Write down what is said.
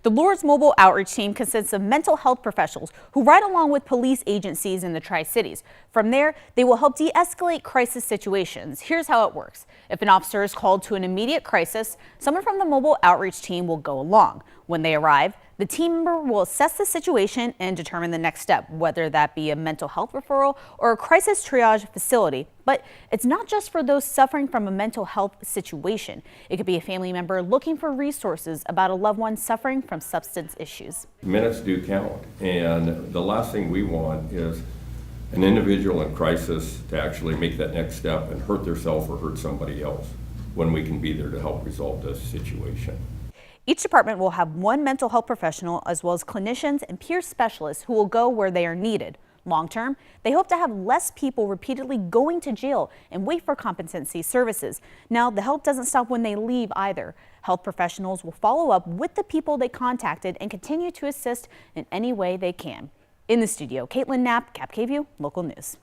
The Lourdes Mobile Outreach Team consists of mental health professionals who ride along with police agencies in the Tri-Cities. From there, they will help de-escalate crisis situations. Here's how it works. If an officer is called to an immediate crisis, someone from the Mobile Outreach Team will go along. When they arrive, the team member will assess the situation and determine the next step, whether that be a mental health referral or a crisis triage facility. But it's not just for those suffering from a mental health situation. It could be a family member looking for resources about a loved one suffering from substance issues. Minutes do count, and the last thing we want is an individual in crisis to actually make that next step and hurt themselves or hurt somebody else when we can be there to help resolve this situation. Each department will have one mental health professional as well as clinicians and peer specialists who will go where they are needed. Long term, they hope to have less people repeatedly going to jail and wait for competency services. Now, the help doesn't stop when they leave either. Health professionals will follow up with the people they contacted and continue to assist in any way they can. In the studio, Caitlin Knapp, KVUE Local News.